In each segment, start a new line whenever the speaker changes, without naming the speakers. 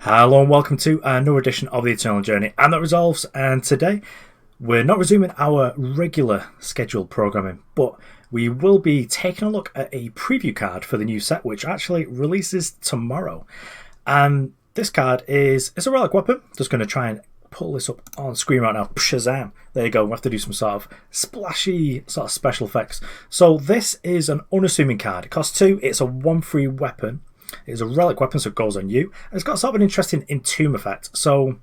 Hello and welcome to another edition of the Eternal Journey and Thatresolves, and today we're not resuming our regular scheduled programming, but we will be taking a look at a preview card for the new set which actually releases tomorrow. And this card is a relic weapon. Just going to try and pull this up on screen right now. Shazam! There you go. We have to do some sort of splashy sort of special effects. So this is an unassuming card. It costs 2. It's a 1/3 weapon. It's a relic weapon, so it goes on you. And it's got sort of an interesting entomb effect. So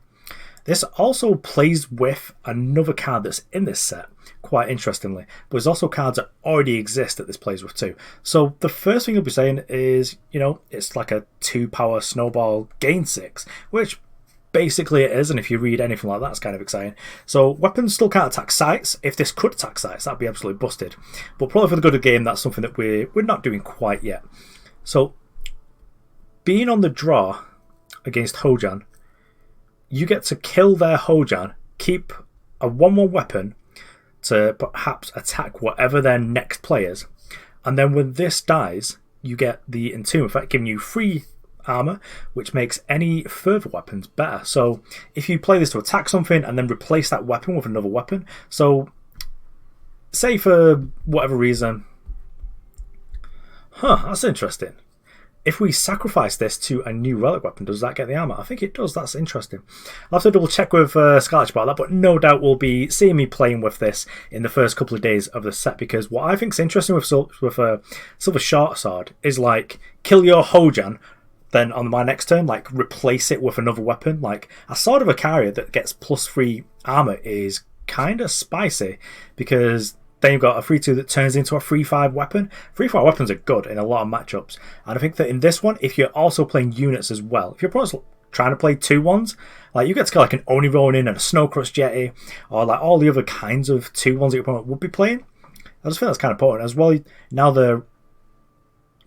this also plays with another card that's in this set, quite interestingly. But there's also cards that already exist that this plays with too. So the first thing you'll be saying is, it's like a 2-power snowball gain 6, which basically it is, and if you read anything like that, it's kind of exciting. So weapons still can't attack sites. If this could attack sites, that'd be absolutely busted. But probably for the good of the game, that's something that we're not doing quite yet. So being on the draw against Hojan, you get to kill their Hojan, keep a 1/1 weapon to perhaps attack whatever their next players, and then when this dies, you get the entomb effect, giving you free armor, which makes any further weapons better. So if you play this to attack something and then replace that weapon with another weapon, so say for whatever reason, that's interesting. If we sacrifice this to a new relic weapon, does that get the armor? I think it does. That's interesting. I'll have to double check with Scarlet about that, but no doubt we'll be seeing me playing with this in the first couple of days of the set, because what I think is interesting with Silver Shortsword is like kill your Hojan, then on my next turn, like replace it with another weapon. Like a Sword of Icaria that gets +3 armor is kind of spicy, because then you've got a 3/2 that turns into a 3/5 weapon. 3/5 weapons are good in a lot of matchups. And I think that in this one, if you're also playing units as well, if your opponent's trying to play 2/1s, like you get to go like an Oni Ronin and a Snowcrust Jetty, or like all the other kinds of 2/1s that your opponent would be playing, I just think that's kind of important. As well, now the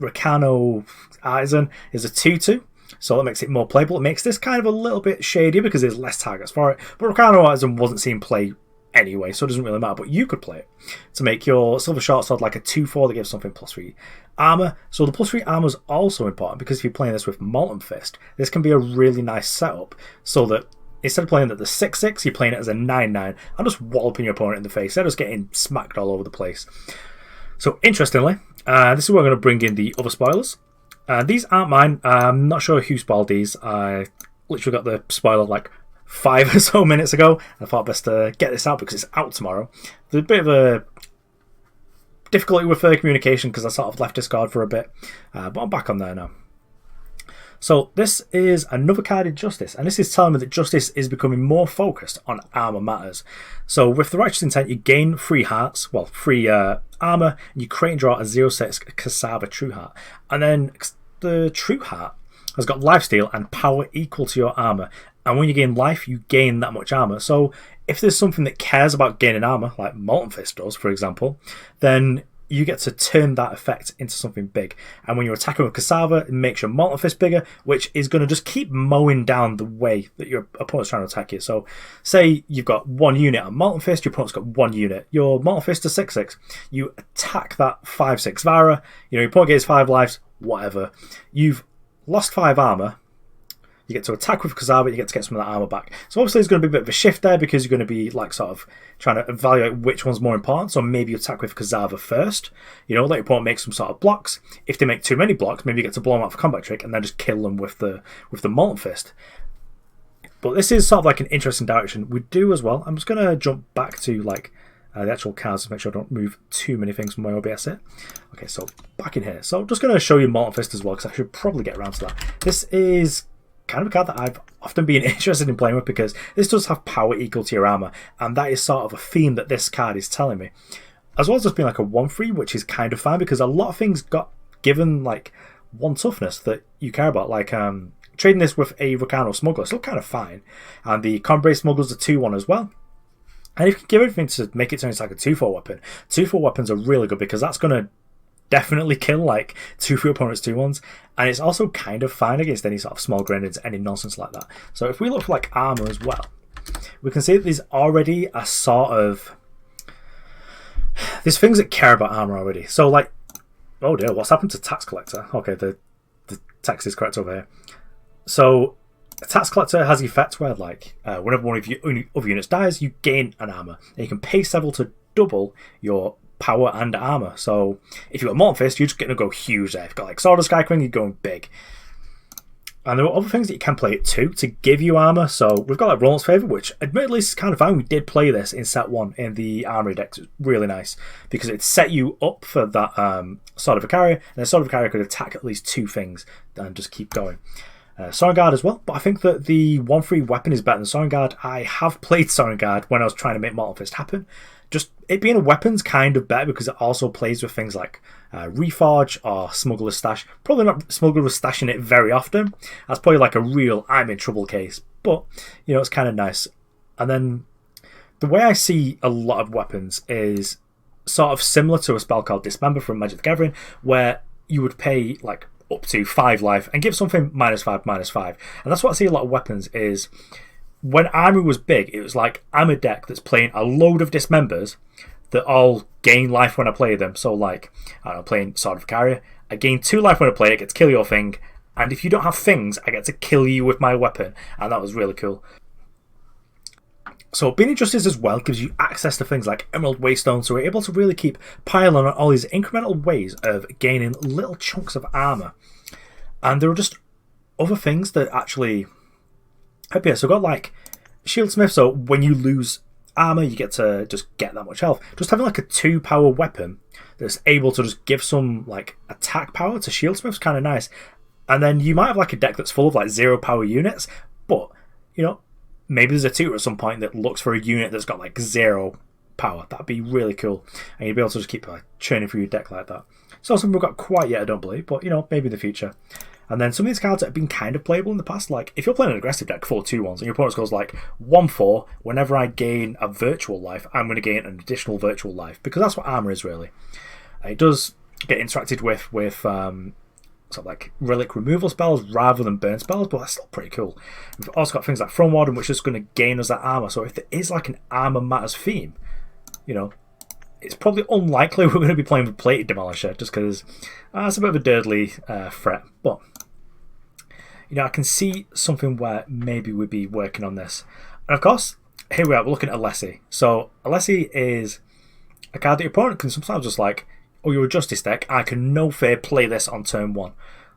Ricano Artisan is a 2/2. So that makes it more playable. It makes this kind of a little bit shady because there's less targets for it. But Ricano Artisan wasn't seen play anyway, so it doesn't really matter, but you could play it to make your Silver Shortsword like a 2/4 that gives something +3 armor. So the +3 armor is also important, because if you're playing this with Molten Fist, this can be a really nice setup, so that instead of playing it at the 6/6, you're playing it as a 9/9 and just walloping your opponent in the face. They're just getting smacked all over the place. So interestingly, this is where I'm going to bring in the other spoilers. These aren't mine. I'm not sure who spoiled these. I literally got the spoiler like 5 or so minutes ago. I thought best to get this out because it's out tomorrow. There's a bit of a difficulty with communication because I sort of left Discord for a bit, but I'm back on there now. So this is another card in Justice, and this is telling me that Justice is becoming more focused on armor matters. So with the Righteous Intent, you gain 3 hearts, free armor, and you create and draw a 0/6 Cassava True Heart. And then the True Heart has got lifesteal and power equal to your armor. And when you gain life, you gain that much armor. So if there's something that cares about gaining armor, like Molten Fist does, for example, then you get to turn that effect into something big. And when you're attacking with Cassava, it makes your Molten Fist bigger, which is going to just keep mowing down the way that your opponent's trying to attack you. So say you've got 1 unit on Molten Fist, your opponent's got 1 unit. Your Molten Fist is 6/6. You attack that 5/6 Vara, your opponent gets 5 lives, whatever. You've lost 5 armor. You get to attack with Cassava, you get to get some of that armor back. So obviously there's going to be a bit of a shift there, because you're going to be like sort of trying to evaluate which one's more important. So maybe you attack with Cassava first, let your opponent make some sort of blocks. If they make too many blocks, maybe you get to blow them out for combat trick and then just kill them with the Molten Fist. But this is sort of like an interesting direction. We do as well. I'm just going to jump back to like the actual cards to make sure I don't move too many things from my OBS here. Okay, so back in here. So I'm just going to show you Molten Fist as well, because I should probably get around to that. This is kind of a card that I've often been interested in playing with, because this does have power equal to your armor, and that is sort of a theme that this card is telling me. As well as just being like a 1/3, which is kind of fine, because a lot of things got given like 1 toughness that you care about, like trading this with a Ricano Smuggler, still kind of fine, and the Combrade Smuggler's a 2/1 as well. And if you can give everything to make it turn into like a 2/4 weapon, 2/4 weapons are really good, because that's going to definitely kill like 2 for your opponent's 2/1s, and it's also kind of fine against any sort of small grenades, any nonsense like that. So if we look for like armor as well, we can see that there's already a sort of there's things that care about armor already. So like, oh dear, what's happened to Tax Collector? Okay, the text is correct over here. So Tax Collector has the effect where, like, whenever one of your other units dies, you gain an armor. And you can pay several to double your power and armor. So if you've got Morton Fist, you're just going to go huge there. If you've got like Sword of Sky Queen, you're going big. And there are other things that you can play it too to give you armor. So we've got like Roland's Favor, which admittedly is kind of fine. We did play this in set 1 in the armory decks. It's really nice because it set you up for that Sword of Icaria, and the Sword of Icaria could attack at least 2 things and just keep going. Sorin Guard as well, but I think that the 1/3 weapon is better than Sorin Guard. I have played Sorin Guard when I was trying to make Mortal Fist happen. Just it being a weapon's kind of better because it also plays with things like Reforge or Smuggler's Stash. Probably not Smuggler's Stash in it very often. That's probably like a real I'm in trouble case, but you know, it's kind of nice. And then the way I see a lot of weapons is sort of similar to a spell called Dismember from Magic the Gathering, where you would pay like up to 5 life and give something -5/-5. And that's what I see a lot of weapons is when armory was big, it was like I'm a deck that's playing a load of Dismembers that all gain life when I play them. So like, I don't know, playing Sword of Icaria, I gain 2 life when I play it, get to kill your thing, and if you don't have things, I get to kill you with my weapon, and that was really cool. So being Injustice as well gives you access to things like Emerald Waystone, so we're able to really keep piling on all these incremental ways of gaining little chunks of armor. And there are just other things that actually help you. So we've got like Shieldsmith, so when you lose armor, you get to just get that much health. Just having like a 2-power weapon that's able to just give some like attack power to Shieldsmith is kind of nice. And then you might have like a deck that's full of like 0-power units, but you know, maybe there's a tutor at some point that looks for a unit that's got like 0 power. That'd be really cool. And you'd be able to just keep like churning through your deck like that. It's not something we've got quite yet, I don't believe, but you know, maybe in the future. And then some of these cards that have been kind of playable in the past, like if you're playing an aggressive deck, 4 2-1s, and your opponent goes like 1/4, whenever I gain a virtual life, I'm going to gain an additional virtual life, because that's what armor is really. It does get interacted with sort of like relic removal spells rather than burn spells, but that's still pretty cool. We've also got things like Throne Warden, which is going to gain us that armor. So if there is like an armor matters theme, you know, it's probably unlikely we're going to be playing with Plated Demolisher, just because it's a bit of a dirtly threat. But you know, I can see something where maybe we'd be working on this. And of course, here we are, we're looking at Alessi. So Alessi is a card that your opponent can sometimes just like, oh, you're a Justice deck, I can no fear play this on turn 1.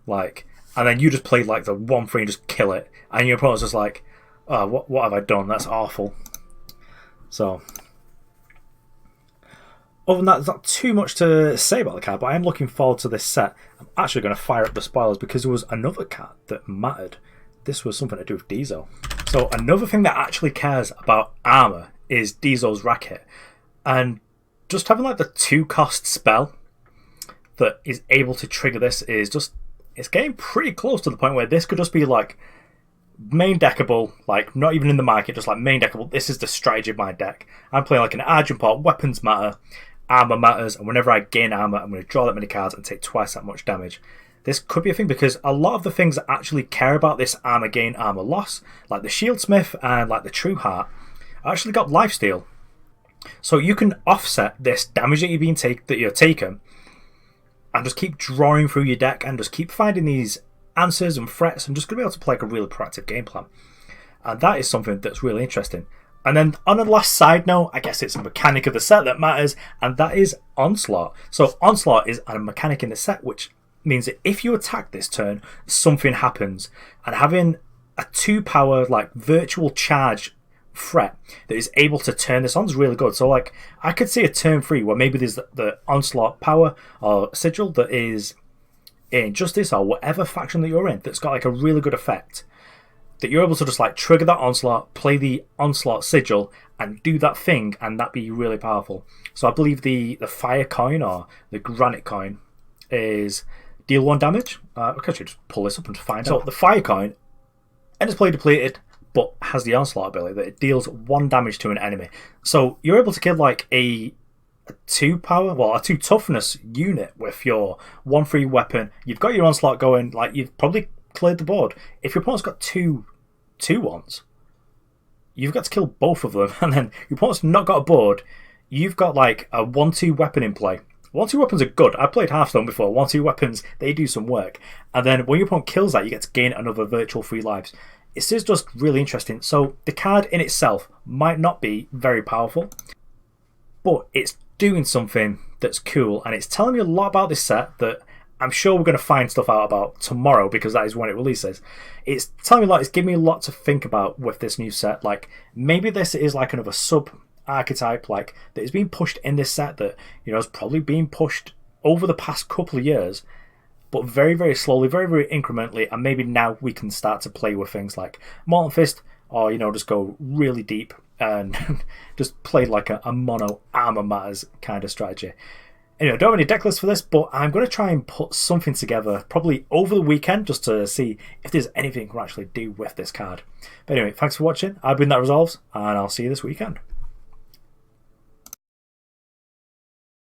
Like, and then you just play like the 1/3 and just kill it. And your opponent's just like, oh, what have I done? That's awful. So other than that, there's not too much to say about the card, but I am looking forward to this set. I'm actually going to fire up the spoilers because there was another card that mattered. This was something to do with Diesel. So another thing that actually cares about armor is Diesel's Racket. And just having like the 2-cost spell that is able to trigger this is just, it's getting pretty close to the point where this could just be like main deckable, like not even in the market, just like main deckable. This is the strategy of my deck. I'm playing like an Argent Pot, weapons matter, armor matters, and whenever I gain armor, I'm going to draw that many cards and take twice that much damage. This could be a thing because a lot of the things that actually care about this armor gain, armor loss, like the Shieldsmith and like the True Heart, actually got lifesteal. So you can offset this damage that you're taking and just keep drawing through your deck and just keep finding these answers and threats and just going to be able to play like a really proactive game plan. And that is something that's really interesting. And then on the last side note, I guess it's a mechanic of the set that matters, and that is Onslaught. So Onslaught is a mechanic in the set which means that if you attack this turn, something happens. And having a 2-power like virtual charge threat that is able to turn this on is really good. So like I could see a turn 3 where maybe there's the Onslaught power or sigil that is in Justice or whatever faction that you're in that's got like a really good effect, that you're able to just like trigger that Onslaught, play the Onslaught sigil and do that thing, and that'd be really powerful. So I believe the fire coin or the granite coin is deal 1 damage. I can actually just pull this up and find out. So the fire coin enters play depleted, but has the Onslaught ability that it deals 1 damage to an enemy. So you're able to kill like a 2-power, well, a 2 toughness unit with your 1/3 weapon. You've got your Onslaught going, like you've probably cleared the board. If your opponent's got 2 2/1s, you've got to kill both of them, and then your opponent's not got a board. You've got like a 1/2 weapon in play. 1/2 weapons are good. I played Hearthstone before. 1/2 weapons, they do some work. And then when your opponent kills that, you get to gain another virtual 3 lives. this is just really interesting. So the card in itself might not be very powerful, but it's doing something that's cool, and it's telling me a lot about this set that I'm sure we're going to find stuff out about tomorrow, because that is when it releases. It's telling me a lot, it's giving me a lot to think about with this new set. Like, maybe this is like another sub archetype like that is being pushed in this set that, you know, is probably being pushed over the past couple of years, but very, very slowly, very, very incrementally, and maybe now we can start to play with things like Molten Fist, or, you know, just go really deep and just play like a mono armor matters kind of strategy. Anyway, I don't have any deck lists for this, but I'm going to try and put something together probably over the weekend just to see if there's anything we can actually do with this card. But anyway, thanks for watching. I've been Thatresolves, and I'll see you this weekend.